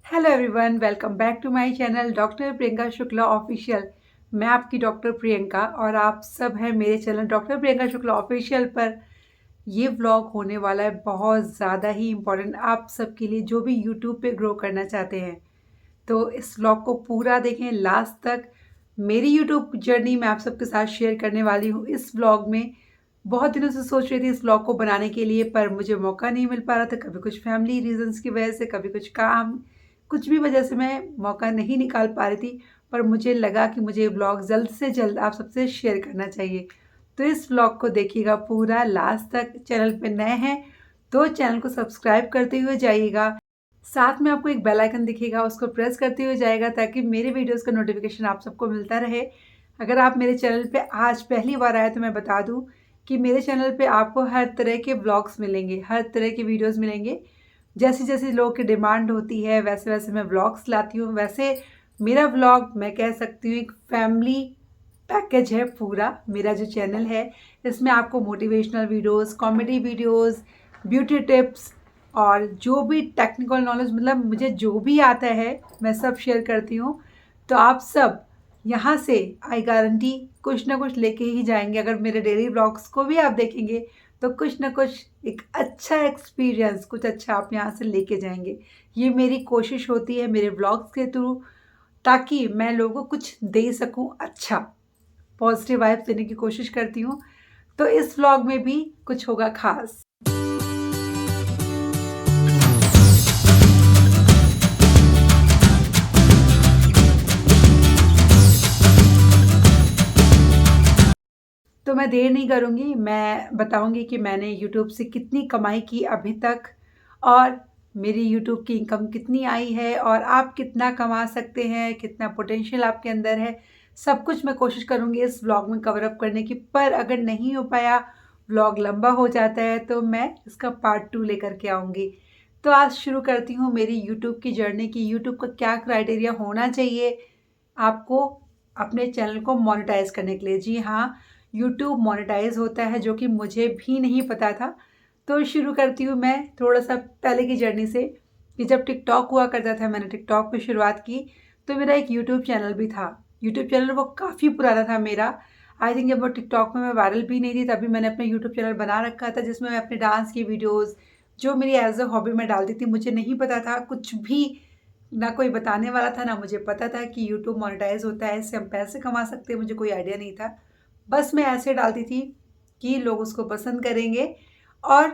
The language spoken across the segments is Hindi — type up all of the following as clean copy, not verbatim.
Hello everyone, welcome back to my channel doctor Priyanka Shukla official. मैं आपकी डॉक्टर प्रियंका और आप सब हैं मेरे channel doctor Priyanka Shukla official पर। ये व्लॉग होने वाला है बहुत ज़्यादा ही इम्पोर्टेंट आप सबके लिए जो भी यूट्यूब पे ग्रो करना चाहते हैं। तो इस व्लॉग को पूरा देखें लास्ट तक। मेरी यूट्यूब जर्नी मैं आप सबके साथ शेयर करने वाली हूँ इस व्लॉग में। बहुत दिनों से सोच रही थी इस व्लॉग को बनाने के लिए, पर मुझे मौका नहीं मिल पा रहा था। कभी कुछ फैमिली रीजंस की वजह से, कभी कुछ काम, कुछ भी वजह से मैं मौका नहीं निकाल पा रही थी। पर मुझे लगा कि मुझे व्लॉग जल्द से जल्द आप सबसे शेयर करना चाहिए। तो इस व्लॉग को देखिएगा पूरा लास्ट तक। चैनल पे नए हैं तो चैनल को सब्सक्राइब करते हुए जाइएगा। साथ में आपको एक बेल आइकन दिखेगा, उसको प्रेस करते हुए जाएगा ताकि मेरे वीडियोस का नोटिफिकेशन आप सबको मिलता रहे। अगर आप मेरे चैनल पे आज पहली बार आए तो मैं बता दूं कि मेरे चैनल पे आपको हर तरह के व्लॉग्स मिलेंगे, हर तरह के वीडियोस मिलेंगे। जैसी जैसी लोगों की डिमांड होती है वैसे वैसे मैं व्लॉग्स लाती हूँ। वैसे मेरा व्लॉग मैं कह सकती हूँ एक फैमिली पैकेज है पूरा। मेरा जो चैनल है इसमें आपको motivational videos, comedy videos, beauty tips और जो भी टेक्निकल नॉलेज, मतलब मुझे जो भी आता है मैं सब शेयर करती हूँ। तो आप सब यहाँ से आई गारंटी कुछ ना कुछ लेके ही जाएंगे। अगर मेरे डेली व्लॉग्स को भी आप देखेंगे तो कुछ ना कुछ एक अच्छा एक्सपीरियंस, कुछ अच्छा आप यहाँ से लेके जाएंगे। ये मेरी कोशिश होती है मेरे व्लॉग्स के थ्रू, ताकि मैं लोगों को कुछ दे सकूं, अच्छा पॉजिटिव वाइब्स देने की कोशिश करती हूँ। तो इस व्लॉग में भी कुछ होगा खास। तो मैं देर नहीं करूँगी, मैं बताऊँगी कि मैंने यूट्यूब से कितनी कमाई की अभी तक, और मेरी यूट्यूब की इनकम कितनी आई है, और आप कितना कमा सकते हैं, कितना पोटेंशियल आपके अंदर है। सब कुछ मैं कोशिश करूँगी इस व्लॉग में कवर अप करने की। पर अगर नहीं हो पाया, व्लॉग लंबा हो जाता है, तो मैं इसका पार्ट 2 लेकर के आऊँगी। तो आज शुरू करती हूँ मेरी यूट्यूब की जर्नी की यूट्यूब का क्या क्राइटेरिया होना चाहिए आपको अपने चैनल को मोनेटाइज करने के लिए। जी हाँ, यूट्यूब मोनेटाइज होता है, जो कि मुझे भी नहीं पता था। तो शुरू करती हूँ मैं थोड़ा सा पहले की जर्नी से, कि जब टिकटॉक हुआ करता था मैंने टिकटॉक पे शुरुआत की। तो मेरा एक यूट्यूब चैनल भी था। यूट्यूब चैनल वो काफ़ी पुराना था मेरा। आई थिंक जब वो टिकटॉक में मैं वायरल भी नहीं थी तभी मैंने अपना यूट्यूब चैनल बना रखा था, जिसमें मैं अपने डांस की वीडियोज़ जो मेरी एज अ हॉबी में डालती थी। मुझे नहीं पता था कुछ भी, ना कोई बताने वाला था, ना मुझे पता था कि यूट्यूब मोनेटाइज होता है, इससे हम पैसे कमा सकते हैं। मुझे कोई आइडिया नहीं था। बस मैं ऐसे डालती थी कि लोग उसको पसंद करेंगे और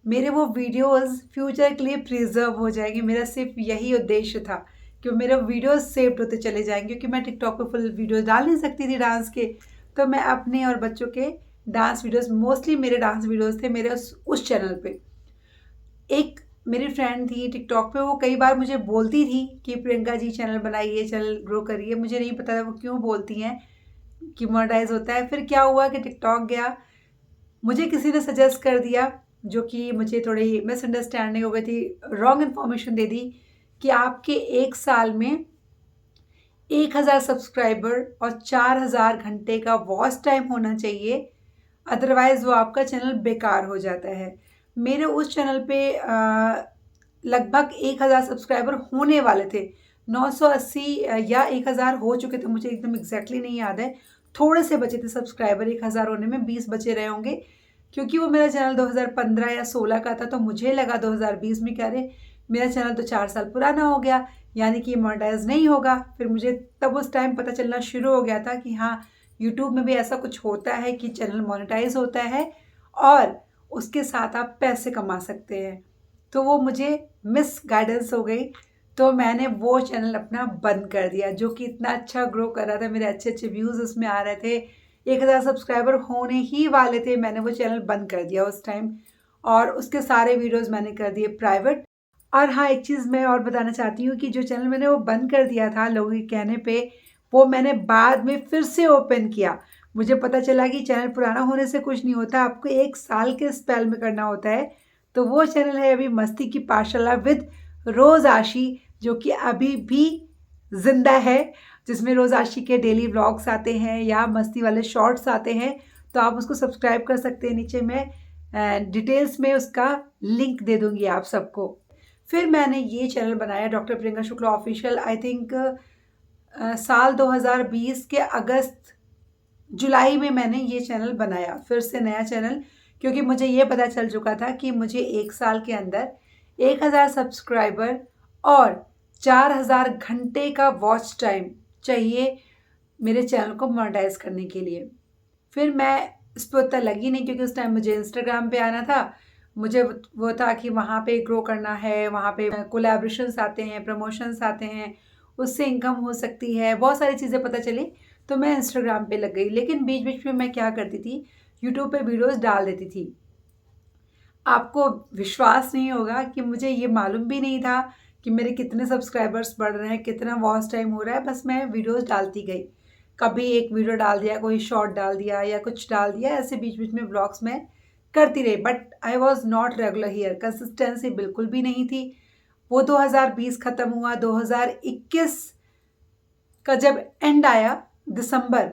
मेरे वो वीडियोस फ्यूचर के लिए प्रिजर्व हो जाएंगे। मेरा सिर्फ यही उद्देश्य था कि मेरे वीडियोस सेव्ड होते चले जाएंगे, क्योंकि मैं टिकटॉक पे फुल वीडियोस डाल नहीं सकती थी डांस के। तो मैं अपने और बच्चों के डांस वीडियोस, मोस्टली मेरे डांस वीडियोस थे मेरे उस चैनल पे। एक मेरी फ्रेंड थी टिकटॉक पे, वो कई बार मुझे बोलती थी कि प्रियंका जी चैनल बनाइए, चैनल ग्रो करिए। मुझे नहीं पता था वो क्यों बोलती हैं कि मोनेटाइज होता है। फिर क्या हुआ कि टिकटॉक गया, मुझे किसी ने सजेस्ट कर दिया, जो कि मुझे थोड़ी मिसअंडरस्टैंडिंग हो गई थी, रॉन्ग इन्फॉर्मेशन दे दी कि आपके 1 साल में 1000 सब्सक्राइबर और 4000 घंटे का वॉच टाइम होना चाहिए, अदरवाइज वो आपका चैनल बेकार हो जाता है। मेरे उस चैनल पे लगभग 1000 सब्सक्राइबर होने वाले थे। 980 या 1000 हो चुके थे, मुझे एकदम एग्जैक्टली नहीं याद है। थोड़े से बचे थे सब्सक्राइबर 1000 होने में, 20 बचे रहे होंगे, क्योंकि वो मेरा चैनल 2015 या 16 का था। तो मुझे लगा 2020 में, कह रहे मेरा चैनल तो 4 साल पुराना हो गया, यानी कि मोनेटाइज नहीं होगा। फिर मुझे तब उस टाइम पता चलना शुरू हो गया था कि हाँ, यूट्यूब में भी ऐसा कुछ होता है कि चैनल मोनेटाइज होता है और उसके साथ आप पैसे कमा सकते हैं। तो वो मुझे मिस गाइडेंस हो गई। तो मैंने वो चैनल अपना बंद कर दिया, जो कि इतना अच्छा ग्रो कर रहा था, मेरे अच्छे अच्छे व्यूज़ उसमें आ रहे थे, 1000 सब्सक्राइबर होने ही वाले थे। मैंने वो चैनल बंद कर दिया उस टाइम, और उसके सारे वीडियोस मैंने कर दिए प्राइवेट। और हाँ, एक चीज़ मैं और बताना चाहती हूँ कि जो चैनल मैंने वो बंद कर दिया था लोगों के कहने पे, वो मैंने बाद में फिर से ओपन किया। मुझे पता चला कि चैनल पुराना होने से कुछ नहीं होता, आपको 1 साल के स्पेल में करना होता है। तो वो चैनल है अभी मस्ती की पाठशाला विद रोज आशी, जो कि अभी भी जिंदा है, जिसमें रोज आशी के डेली व्लॉग्स आते हैं या मस्ती वाले शॉर्ट्स आते हैं। तो आप उसको सब्सक्राइब कर सकते हैं। नीचे मैं डिटेल्स में उसका लिंक दे दूंगी आप सबको। फिर मैंने ये चैनल बनाया doctor Priyanka Shukla official, I think साल 2020 के अगस्त जुलाई में मैंने ये चैनल बनाया, फिर से नया चैनल, क्योंकि मुझे ये पता चल चुका था कि मुझे 1 साल के अंदर 1000 सब्सक्राइबर और 4000 घंटे का वॉच टाइम चाहिए मेरे चैनल को मोनेटाइज करने के लिए। फिर मैं इस पे उतना लगी नहीं, क्योंकि उस टाइम मुझे इंस्टाग्राम पे आना था। मुझे वो था कि वहाँ पे ग्रो करना है, वहाँ पे कोलैबोरेशंस आते हैं, प्रमोशंस आते हैं, उससे इनकम हो सकती है, बहुत सारी चीज़ें पता चली, तो मैं इंस्टाग्राम पे लग गई। लेकिन बीच बीच में मैं क्या करती थी, यूट्यूब पे वीडियोज़ डाल देती थी। आपको विश्वास नहीं होगा कि मुझे ये मालूम भी नहीं था कि मेरे कितने सब्सक्राइबर्स बढ़ रहे हैं, कितना वॉच टाइम हो रहा है, बस मैं वीडियोज़ डालती गई। कभी एक वीडियो डाल दिया, कोई शॉर्ट डाल दिया या कुछ डाल दिया, ऐसे बीच बीच में व्लॉग्स में करती रही। But I was not regular here, consistency बिल्कुल भी नहीं थी। वो 2020 ख़त्म हुआ, 2021 का जब एंड आया दिसंबर,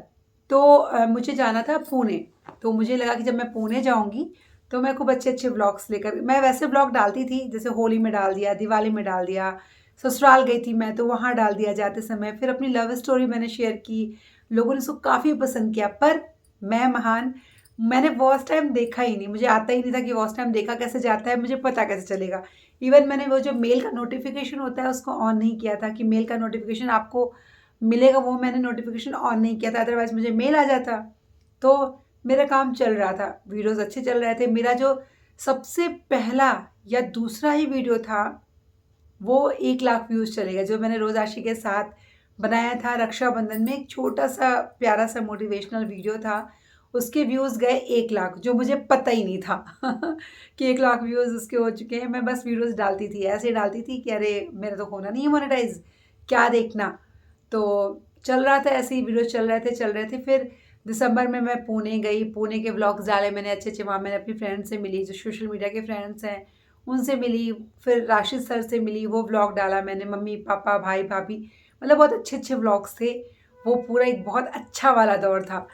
तो मुझे जाना था पुणे। तो मुझे लगा कि जब मैं पुणे जाऊंगी तो मैं खूब अच्छे अच्छे व्लॉग्स लेकर, मैं वैसे व्लॉग डालती थी, जैसे होली में डाल दिया, दिवाली में डाल दिया, ससुराल गई थी मैं तो वहाँ डाल दिया जाते समय, फिर अपनी लव स्टोरी मैंने शेयर की, लोगों ने उसको काफ़ी पसंद किया। पर मैं महान, मैंने वॉच टाइम देखा ही नहीं, मुझे आता ही नहीं था कि वॉच टाइम देखा कैसे जाता है, मुझे पता कैसे चलेगा। इवन मैंने वो जो मेल का नोटिफिकेशन होता है उसको ऑन नहीं किया था, कि मेल का नोटिफिकेशन आपको मिलेगा, वो मैंने नोटिफिकेशन ऑन नहीं किया था, अदरवाइज मुझे मेल आ जाता। तो मेरा काम चल रहा था, वीडियोस अच्छे चल रहे थे। मेरा जो सबसे पहला या दूसरा ही वीडियो था वो 1 लाख व्यूज़ चले गए, जो मैंने रोज़ आशी के साथ बनाया था रक्षाबंधन में, एक छोटा सा प्यारा सा मोटिवेशनल वीडियो था। उसके व्यूज़ गए 1 लाख, जो मुझे पता ही नहीं था कि 1 लाख व्यूज़ उसके हो चुके हैं। मैं बस वीडियोज़ डालती थी, ऐसे डालती थी कि अरे मेरा तो होना नहीं है मोनेटाइज़, क्या देखना। तो चल रहा था ऐसे ही, वीडियो चल रहे थे। फिर दिसंबर में मैं पुणे गई, पुणे के व्लॉग्स डाले मैंने अच्छे-अच्छे, वहाँ मैंने अपनी फ्रेंड से मिली, जो सोशल मीडिया के फ्रेंड्स हैं, उनसे मिली। फिर राशिद सर से मिली, वो व्लॉग डाला मैंने, मम्मी-पापा, भाई-भाभी, मतलब बहुत अच्छे-अच्छे व्लॉग्स थे। वो पूरा एक बहुत अच्छा वाला दौर था।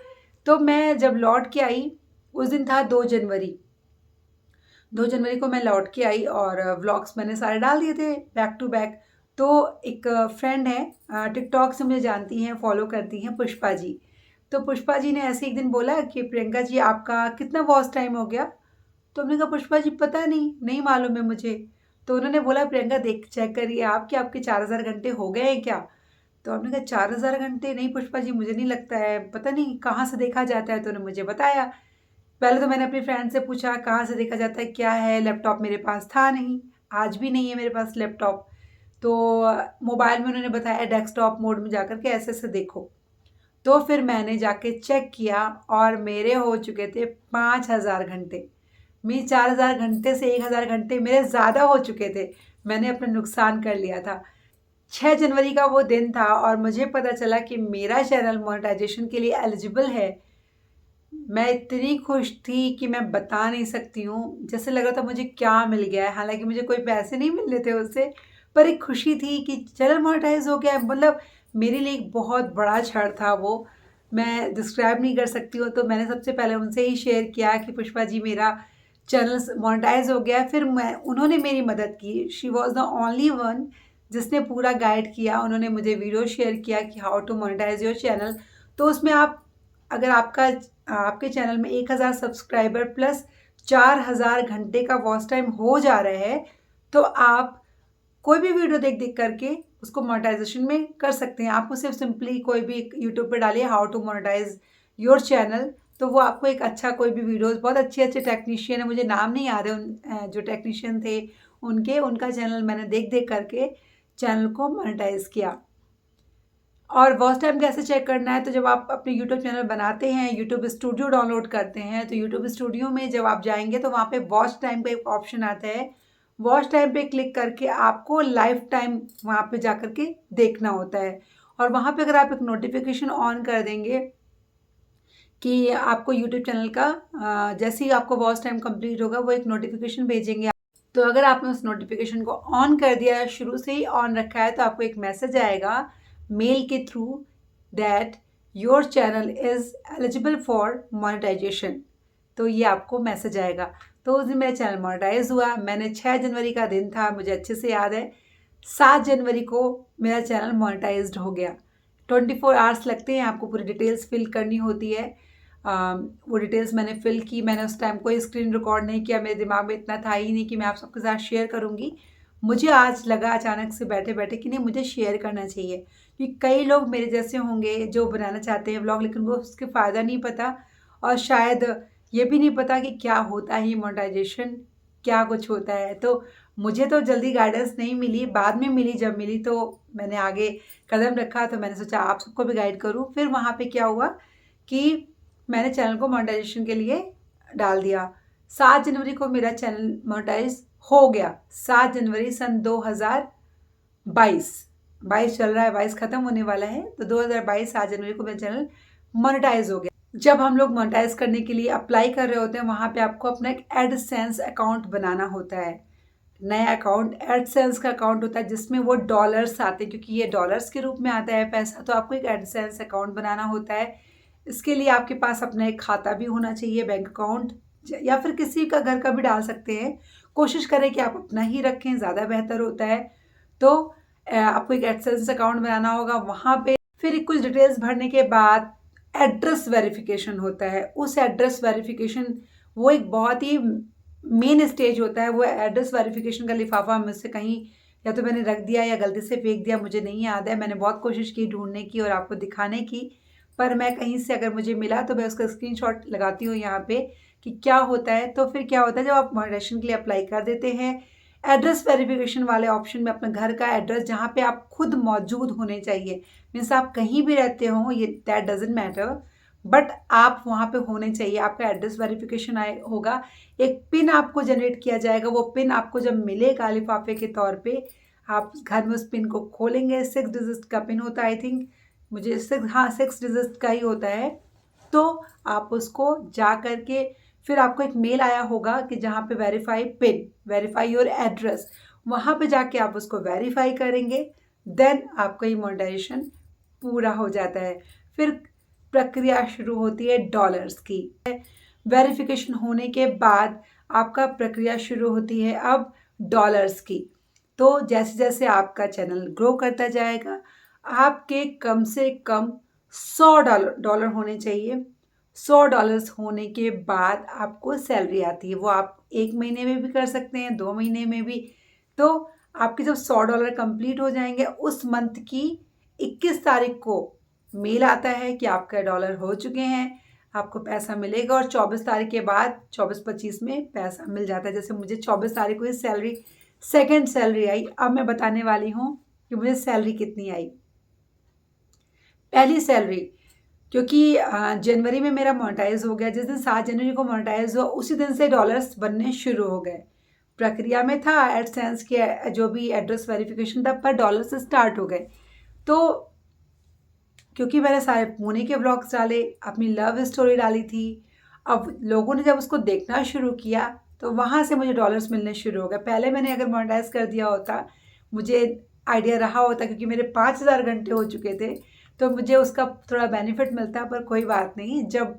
तो मैं जब लौट के आई, उस दिन था 2 जनवरी। 2 जनवरी को मैं लौट के आई और व्लॉग्स मैंने सारे डाल दिए थे बैक टू बैक। तो एक फ्रेंड है, टिकटॉक से मुझे जानती हैं, फॉलो करती हैं, पुष्पा जी। तो पुष्पा जी ने ऐसे एक दिन बोला कि प्रियंका जी आपका कितना वॉच टाइम हो गया? तो हमने कहा पुष्पा जी पता नहीं, नहीं मालूम है मुझे। तो उन्होंने बोला प्रियंका देख चेक करिए आप कि आपके 4000 घंटे हो गए हैं क्या? तो हमने कहा 4000 घंटे नहीं पुष्पा जी, मुझे नहीं लगता है, पता नहीं कहाँ से देखा जाता है। तो उन्होंने मुझे बताया। पहले तो मैंने अपनी फ्रेंड से पूछा कहाँ से देखा जाता है, क्या है, लैपटॉप मेरे पास था नहीं, आज भी नहीं है मेरे पास लैपटॉप। तो मोबाइल में उन्होंने बताया डेस्कटॉप मोड में जाकर के ऐसे ऐसे देखो। तो फिर मैंने जाके चेक किया और मेरे हो चुके थे 5000 घंटे। मेरी 4000 घंटे से 1000 घंटे मेरे ज़्यादा हो चुके थे। मैंने अपना नुकसान कर लिया था। 6 जनवरी का वो दिन था और मुझे पता चला कि मेरा चैनल मोनेटाइजेशन के लिए एलिजिबल है। मैं इतनी खुश थी कि मैं बता नहीं सकती हूँ। जैसे लग रहा था मुझे क्या मिल गया है, हालाँकि मुझे कोई पैसे नहीं मिल रहे थे उससे, पर एक खुशी थी कि चैनल मोनेटाइज़ हो गया है। मतलब मेरे लिए एक बहुत बड़ा क्षण था वो, मैं डिस्क्राइब नहीं कर सकती हूँ। तो मैंने सबसे पहले उनसे ही शेयर किया कि पुष्पा जी मेरा चैनल मोनेटाइज़ हो गया है। फिर उन्होंने मेरी मदद की। She was the only one जिसने पूरा गाइड किया। उन्होंने मुझे वीडियो शेयर किया कि how to monetize your channel. तो उसमें आप, अगर आपके चैनल में 1000 सब्सक्राइबर प्लस 4000 घंटे का वॉच टाइम हो जा रहा है, तो आप कोई भी वीडियो देख देख करके उसको मोनेटाइजेशन में कर सकते हैं। आपको सिर्फ सिंपली कोई भी यूट्यूब पे डालिए how to monetize your channel, तो वो आपको एक अच्छा कोई भी वीडियोस, बहुत अच्छे अच्छे टेक्नीशियन है, मुझे नाम नहीं याद है उन जो टेक्नीशियन थे उनका चैनल मैंने देख देख करके चैनल को मोनेटाइज किया। और वॉच टाइम कैसे चेक करना है, तो जब आप अपने यूट्यूब चैनल बनाते हैं, यूट्यूब स्टूडियो डाउनलोड करते हैं, तो यूट्यूब स्टूडियो में जब आप जाएंगे तो वहाँ पे वॉच टाइम का एक ऑप्शन आता है। वॉच टाइम पे क्लिक करके आपको लाइफ टाइम वहाँ पे जा करके देखना होता है। और वहाँ पे अगर आप एक नोटिफिकेशन ऑन कर देंगे कि आपको यूट्यूब चैनल का जैसे ही आपको वॉच टाइम कंप्लीट होगा वो एक नोटिफिकेशन भेजेंगे। तो अगर आपने उस नोटिफिकेशन को ऑन कर दिया है, शुरू से ही ऑन रखा है, तो आपको एक मैसेज आएगा मेल के through that your channel is eligible for monetization. तो ये आपको मैसेज आएगा। तो उस दिन मेरा चैनल मोनेटाइज हुआ। मैंने 6 जनवरी का दिन था, मुझे अच्छे से याद है, 7 जनवरी को मेरा चैनल मोनेटाइज्ड हो गया। 24 आवर्स लगते हैं, आपको पूरी डिटेल्स फिल करनी होती है। वो डिटेल्स मैंने फिल की। मैंने उस टाइम कोई स्क्रीन रिकॉर्ड नहीं किया, मेरे दिमाग में इतना था ही नहीं कि मैं आप सबके साथ शेयर करूँगी। मुझे आज लगा अचानक से बैठे बैठे कि नहीं, मुझे शेयर करना चाहिए, क्योंकि कई लोग मेरे जैसे होंगे जो बनाना चाहते हैं व्लॉग, लेकिन वो उसके फ़ायदा नहीं पता, और शायद ये भी नहीं पता कि क्या होता है मोनेटाइजेशन, क्या कुछ होता है। तो मुझे तो जल्दी गाइडेंस नहीं मिली, बाद में मिली। जब मिली तो मैंने आगे कदम रखा, तो मैंने सोचा आप सबको भी गाइड करूँ। फिर वहाँ पे क्या हुआ कि मैंने चैनल को मोनेटाइजेशन के लिए डाल दिया। 7 जनवरी को मेरा चैनल मोनेटाइज हो गया। 7 जनवरी सन 2022, 22 चल रहा है, 22 खत्म होने वाला है, तो 2022 7 जनवरी को मेरा चैनल मोनेटाइज हो गया। जब हम लोग मोनेटाइज करने के लिए अप्लाई कर रहे होते हैं, वहाँ पे आपको अपना एक एडसेंस अकाउंट बनाना होता है। नया अकाउंट एडसेंस का अकाउंट होता है, जिसमें वो डॉलर्स आते हैं, क्योंकि ये डॉलर्स के रूप में आता है पैसा, तो आपको एक एडसेंस अकाउंट बनाना होता है। इसके लिए आपके पास अपना एक खाता भी होना चाहिए, बैंक अकाउंट, या फिर किसी का घर का भी डाल सकते हैं। कोशिश करें कि आप अपना ही रखें, ज़्यादा बेहतर होता है। तो आपको एक एडसेंस अकाउंट बनाना होगा। वहाँ पे फिर कुछ डिटेल्स भरने के बाद एड्रेस वेरिफिकेशन होता है। उस एड्रेस वेरिफिकेशन, वो एक बहुत ही मेन स्टेज होता है। वो एड्रेस वेरिफिकेशन का लिफाफा मुझसे कहीं या तो मैंने रख दिया या गलती से फेंक दिया, मुझे नहीं याद है। मैंने बहुत कोशिश की ढूंढने की और आपको दिखाने की, पर मैं कहीं से अगर मुझे मिला तो मैं उसका स्क्रीनशॉट लगाती हूँ यहाँ पे कि क्या होता है। तो फिर क्या होता है, जब आप मोनेटाइजेशन के लिए अप्लाई कर देते हैं, एड्रेस वेरिफिकेशन वाले ऑप्शन में अपने घर का एड्रेस, जहाँ पे आप खुद मौजूद होने चाहिए, मीन्स आप कहीं भी रहते हो, ये दैट डजेंट मैटर, बट आप वहाँ पे होने चाहिए। आपका एड्रेस वेरिफिकेशन आए होगा, एक पिन आपको जनरेट किया जाएगा। वो पिन आपको जब मिलेगा लिफाफे के तौर पे, आप घर में उस पिन को खोलेंगे। 6 डिजिट का पिन होता है, आई थिंक, मुझे 6 डिजिट का ही होता है। तो आप उसको जा करके, फिर आपको एक मेल आया होगा कि जहाँ पे verify pin, verify your address, वहाँ पे जाके आप उसको वेरीफाई करेंगे, देन आपका ये मोनेटाइजेशन पूरा हो जाता है। फिर प्रक्रिया शुरू होती है डॉलर्स की। वेरिफिकेशन होने के बाद आपका प्रक्रिया शुरू होती है अब डॉलर्स की। तो जैसे जैसे आपका चैनल ग्रो करता जाएगा, आपके कम से कम $100 होने चाहिए। $100 होने के बाद आपको सैलरी आती है। वो आप 1 महीने में भी कर सकते हैं, 2 महीने में भी। तो आपके जब $100 कंप्लीट हो जाएंगे, उस मंथ की 21 तारीख को मेल आता है कि आपका डॉलर हो चुके हैं, आपको पैसा मिलेगा। और 24 तारीख के बाद 24-25 में पैसा मिल जाता है। जैसे मुझे 24 तारीख को ही सैलरी, सेकेंड सैलरी आई। अब मैं बताने वाली हूँ कि मुझे सैलरी कितनी आई। पहली सैलरी, क्योंकि जनवरी में मेरा मोनेटाइज हो गया, जिस दिन 7 जनवरी को मोनेटाइज हुआ, उसी दिन से डॉलर्स बनने शुरू हो गए। प्रक्रिया में था एडसेंस के जो भी एड्रेस वेरिफिकेशन था, पर डॉलर्स स्टार्ट हो गए। तो क्योंकि मैंने सारे पुणे के व्लॉग्स डाले, अपनी लव स्टोरी डाली थी, अब लोगों ने जब उसको देखना शुरू किया तो वहाँ से मुझे डॉलर्स मिलने शुरू हो गए। पहले मैंने अगर मोनेटाइज कर दिया होता, मुझे आइडिया रहा होता, क्योंकि मेरे 5000 घंटे हो चुके थे, तो मुझे उसका थोड़ा बेनिफिट मिलता। पर कोई बात नहीं, जब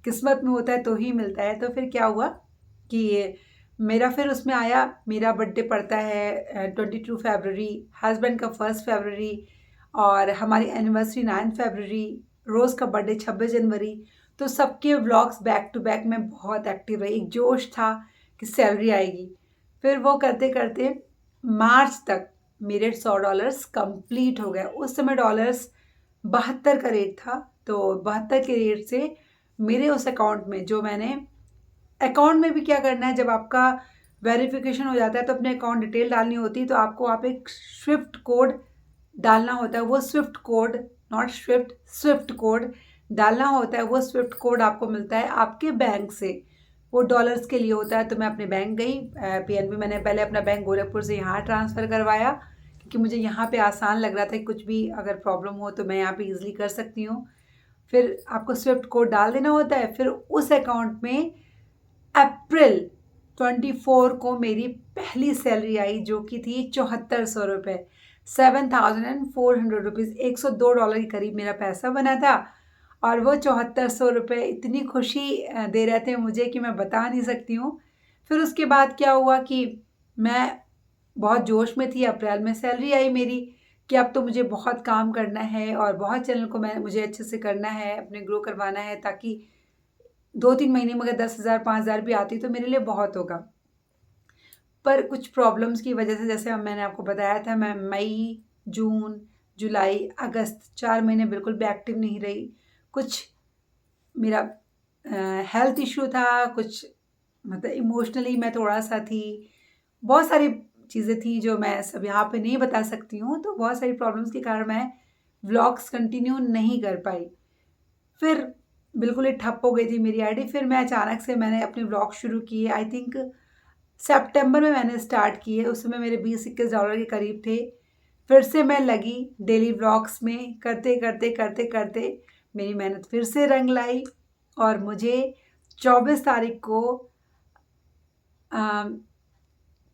किस्मत में होता है तो ही मिलता है। तो फिर क्या हुआ कि मेरा फिर उसमें आया, मेरा बर्थडे पड़ता है 22 फरवरी, हस्बैंड का 1 फरवरी, और हमारी एनिवर्सरी 9 फरवरी, रोज़ का बर्थडे 26 जनवरी। तो सबके व्लॉग्स बैक टू बैक में बहुत एक्टिव रही। एक जोश था कि सैलरी आएगी। फिर वो करते करते मार्च तक मेरे $100 कंप्लीट हो गए। उस समय डॉलर्स 72 का रेट था। तो 72 के रेट से मेरे उस अकाउंट में, जो मैंने अकाउंट में भी क्या करना है, जब आपका वेरिफिकेशन हो जाता है तो अपने अकाउंट डिटेल डालनी होती है। तो आपको आप एक स्विफ्ट कोड डालना होता है। वो Swift code, not Swift, Swift code डालना होता है। वो स्विफ्ट कोड आपको मिलता है आपके बैंक से, वो डॉलर्स के लिए होता है। तो मैं अपने बैंक गई, पीएनबी, मैंने पहले अपना बैंक गोरखपुर से यहाँ ट्रांसफ़र करवाया, क्योंकि मुझे यहाँ पे आसान लग रहा था कि कुछ भी अगर प्रॉब्लम हो तो मैं यहाँ पे ईजिली कर सकती हूँ। फिर आपको स्विफ्ट कोड डाल देना होता है। फिर उस अकाउंट में अप्रैल 24 को मेरी पहली सैलरी आई, जो कि थी $7400, 7400 रुपीज़, $102 के करीब मेरा पैसा बना था। और वो $7400 इतनी खुशी दे रहे थे मुझे कि मैं बता नहीं सकती हूँ। फिर उसके बाद क्या हुआ कि मैं बहुत जोश में थी। अप्रैल में सैलरी आई मेरी कि अब तो मुझे बहुत काम करना है और बहुत चैनल को मुझे अच्छे से करना है, अपने ग्रो करवाना है, ताकि 2-3 महीने में अगर 10,000 5,000 भी आती तो मेरे लिए बहुत होगा। पर कुछ प्रॉब्लम्स की वजह से, जैसे मैंने आपको बताया था, मैं मई, जून, जुलाई, अगस्त 4 महीने बिल्कुल भी एक्टिव नहीं रही। कुछ मेरा हेल्थ इश्यू था, कुछ मतलब इमोशनली मैं थोड़ा-सा थी। बहुत सारी चीज़ें थी जो मैं सब यहाँ पे नहीं बता सकती हूँ, तो बहुत सारी प्रॉब्लम्स के कारण मैं व्लॉग्स कंटिन्यू नहीं कर पाई। फिर बिल्कुल ही ठप हो गई थी मेरी आईडी। फिर मैं अचानक से मैंने अपने व्लॉग शुरू किए। आई थिंक सितंबर में मैंने स्टार्ट किए। उस समय मेरे $20-21 के करीब थे। फिर से मैं लगी डेली व्लॉग्स में, करते मेरी मेहनत फिर से रंग लाई और मुझे 24 तारीख को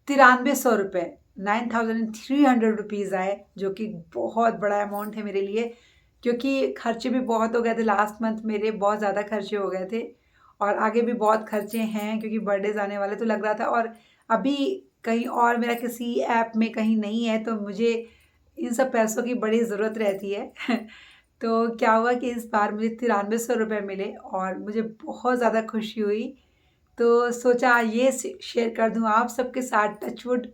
9300 रुपये, 9300 रुपीज़ आए, जो कि बहुत बड़ा अमाउंट है मेरे लिए, क्योंकि खर्चे भी बहुत हो गए थे। लास्ट मंथ मेरे बहुत ज़्यादा खर्चे हो गए थे और आगे भी बहुत खर्चे हैं, क्योंकि बर्थडेज आने वाले, तो लग रहा था। और अभी कहीं और मेरा किसी ऐप में कहीं नहीं है, तो मुझे इन सब पैसों की बड़ी ज़रूरत रहती है। तो क्या हुआ कि इस बार मुझे 9300 रुपये मिले और मुझे बहुत ज़्यादा खुशी हुई। तो सोचा ये शेयर कर दूँ आप सबके साथ, टचवुड।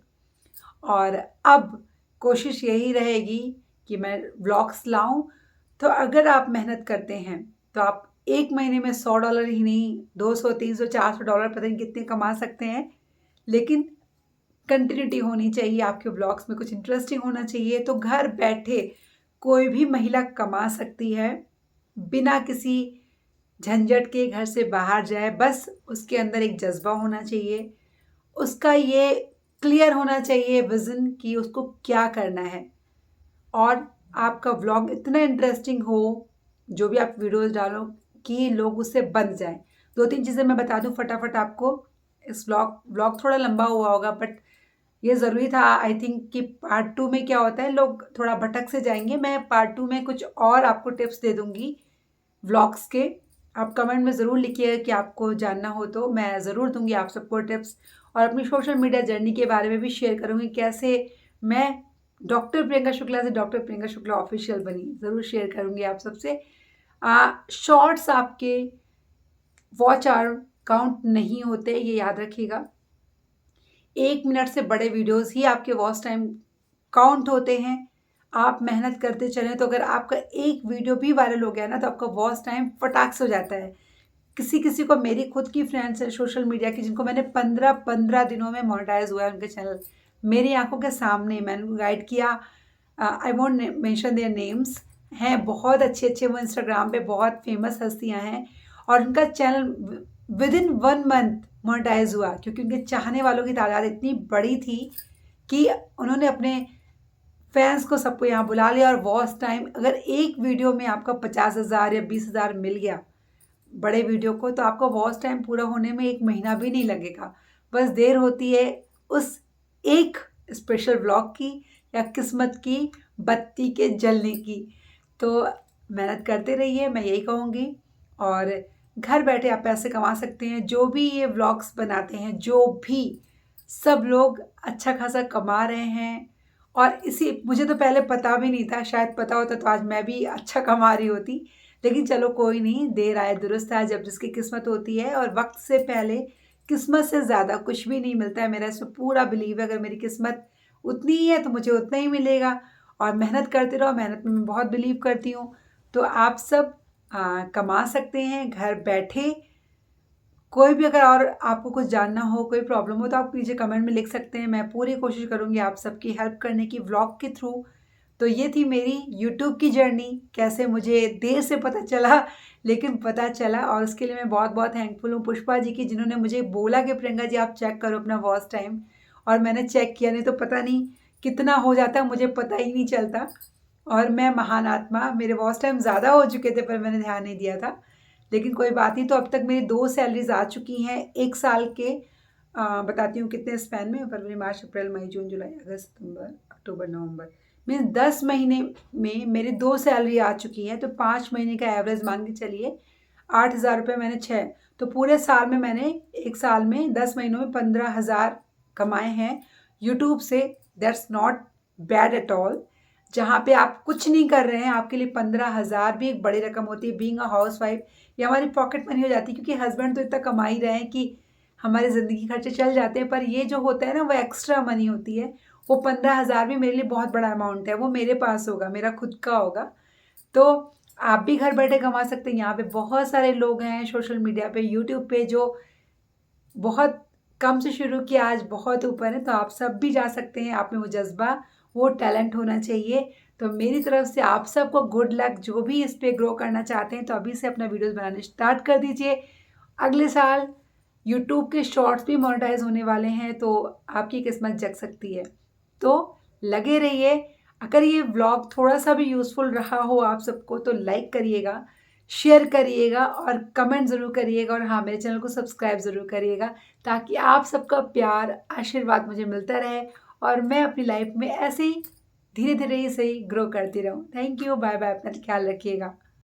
और अब कोशिश यही रहेगी कि मैं व्लॉग्स लाऊं। तो अगर आप मेहनत करते हैं तो आप एक महीने में $100 ही नहीं, 200 300 $400 पता नहीं कितने कमा सकते हैं। लेकिन कंटिन्यूटी होनी चाहिए, आपके व्लॉग्स में कुछ इंटरेस्टिंग होना चाहिए। तो घर बैठे कोई भी महिला कमा सकती है, बिना किसी झंझट के घर से बाहर जाए। बस उसके अंदर एक जज्बा होना चाहिए, उसका ये क्लियर होना चाहिए विज़न कि उसको क्या करना है, और आपका व्लॉग इतना इंटरेस्टिंग हो, जो भी आप वीडियोज़ डालो, कि लोग उससे बंध जाएँ। 2-3 चीज़ें मैं बता दूँ फटाफट आपको। इस व्लॉग थोड़ा लंबा हुआ होगा, बट ये ज़रूरी था आई थिंक कि पार्ट 2 में क्या होता है, लोग थोड़ा भटक से जाएँगे। मैं पार्ट 2 में कुछ और आपको टिप्स दे दूँगी व्लॉग्स के। आप कमेंट में ज़रूर लिखिएगा कि आपको जानना हो, तो मैं ज़रूर दूँगी आप सबको टिप्स। और अपनी सोशल मीडिया जर्नी के बारे में भी शेयर करूँगी, कैसे मैं डॉक्टर प्रियंका शुक्ला से डॉक्टर प्रियंका शुक्ला ऑफिशियल बनी, ज़रूर शेयर करूँगी आप सबसे। शॉर्ट्स आपके वॉच आवर काउंट नहीं होते, ये याद रखिएगा। 1 मिनट से बड़े वीडियोज़ ही आपके वॉच टाइम काउंट होते हैं। आप मेहनत करते चलें, तो अगर आपका एक वीडियो भी वायरल हो गया ना, तो आपका वॉच टाइम फटाक से हो जाता है। किसी को, मेरी खुद की फ्रेंड्स हैं सोशल मीडिया की, जिनको मैंने 15-15 दिनों में मोनेटाइज़ हुआ है उनके चैनल। मेरी आँखों के सामने मैंने उनको गाइड किया। I won't mention their names. हैं बहुत अच्छे-अच्छे, वो इंस्टाग्राम पे बहुत फेमस हस्तियाँ हैं, और उनका चैनल विदिन 1 मंथ मोनेटाइज़ हुआ, क्योंकि उनके चाहने वालों की तादाद इतनी बड़ी थी कि उन्होंने अपने फैंस को सबको यहाँ बुला लिया। और वॉच टाइम, अगर एक वीडियो में आपका 50,000 या 20,000 मिल गया बड़े वीडियो को, तो आपका वॉच टाइम पूरा होने में 1 महीना भी नहीं लगेगा। बस देर होती है उस एक स्पेशल व्लॉग की, या किस्मत की बत्ती के जलने की। तो मेहनत करते रहिए, मैं यही कहूँगी। और घर बैठे आप पैसे कमा सकते हैं। जो भी ये व्लॉग्स बनाते हैं, जो भी, सब लोग अच्छा खासा कमा रहे हैं। और इसी, मुझे तो पहले पता भी नहीं था, शायद पता होता तो आज मैं भी अच्छा कमा रही होती। लेकिन चलो कोई नहीं, देर आए दुरुस्त आए, जब जिसकी किस्मत होती है। और वक्त से पहले किस्मत से ज़्यादा कुछ भी नहीं मिलता है, मेरा इसमें पूरा बिलीव है। अगर मेरी किस्मत उतनी ही है तो मुझे उतना ही मिलेगा। और मेहनत करते रहो, मेहनत में मैं बहुत बिलीव करती हूँ। तो आप सब कमा सकते हैं घर बैठे। कोई भी अगर और आपको कुछ जानना हो, कोई प्रॉब्लम हो, तो आप नीचे कमेंट में लिख सकते हैं। मैं पूरी कोशिश करूँगी आप सबकी हेल्प करने की व्लॉग के थ्रू। तो ये थी मेरी यूट्यूब की जर्नी, कैसे मुझे देर से पता चला, लेकिन पता चला। और उसके लिए मैं बहुत बहुत थैंकफुल हूँ पुष्पा जी की, जिन्होंने मुझे बोला कि प्रियंका जी आप चेक करो अपना वॉच टाइम। और मैंने चेक किया, नहीं तो पता नहीं कितना हो जाता, मुझे पता ही नहीं चलता। और मैं महान आत्मा, मेरे वॉच टाइम ज़्यादा हो चुके थे, पर मैंने ध्यान नहीं दिया था। लेकिन कोई बात नहीं। तो अब तक मेरी 2 सैलरीज़ आ चुकी हैं 1 साल के। बताती हूँ कितने स्पैन में, फरवरी, मार्च, अप्रैल, मई, जून, जुलाई, अगस्त, सितंबर, अक्टूबर, नवंबर, मीन्स 10 महीने में मेरी 2 सैलरी आ चुकी है। तो 5 महीने का एवरेज मान के चलिए, 8,000 रुपये मैंने 6, तो पूरे साल में मैंने 1 साल में 10 महीनों में 15,000 कमाए हैं यूट्यूब से। That's not bad at all. जहाँ पे आप कुछ नहीं कर रहे हैं, आपके लिए 15,000 भी एक बड़ी रकम होती है। बीइंग अ हाउसवाइफ ये हमारी पॉकेट मनी हो जाती है, क्योंकि हस्बैंड तो इतना कमा ही रहे हैं कि हमारे ज़िंदगी खर्चे चल जाते हैं, पर ये जो होता है ना वो एक्स्ट्रा मनी होती है। वो 15,000 भी मेरे लिए बहुत बड़ा अमाउंट है, वो मेरे पास होगा, मेरा खुद का होगा। तो आप भी घर बैठे कमा सकते हैं। यहाँ पे बहुत सारे लोग हैं सोशल मीडिया पे, यूट्यूब पे, जो बहुत कम से शुरू किया आज बहुत ऊपर है। तो आप सब भी जा सकते हैं, आप में वो जज्बा, वो टैलेंट होना चाहिए। तो मेरी तरफ से आप सबको गुड लक। जो भी इस पे ग्रो करना चाहते हैं तो अभी से अपना वीडियोस बनाने स्टार्ट कर दीजिए। अगले साल यूट्यूब के शॉर्ट्स भी मोनेटाइज होने वाले हैं, तो आपकी किस्मत जग सकती है। तो लगे रहिए। अगर ये व्लॉग थोड़ा सा भी यूज़फुल रहा हो आप सबको तो लाइक करिएगा, शेयर करिएगा और कमेंट ज़रूर करिएगा, और हाँ, मेरे चैनल को सब्सक्राइब ज़रूर करिएगा, ताकि आप सबका प्यार आशीर्वाद मुझे मिलता रहे और मैं अपनी लाइफ में ऐसे ही धीरे धीरे ही सही ग्रो करती रहूँ। थैंक यू, बाय बाय, अपना ख्याल रखिएगा।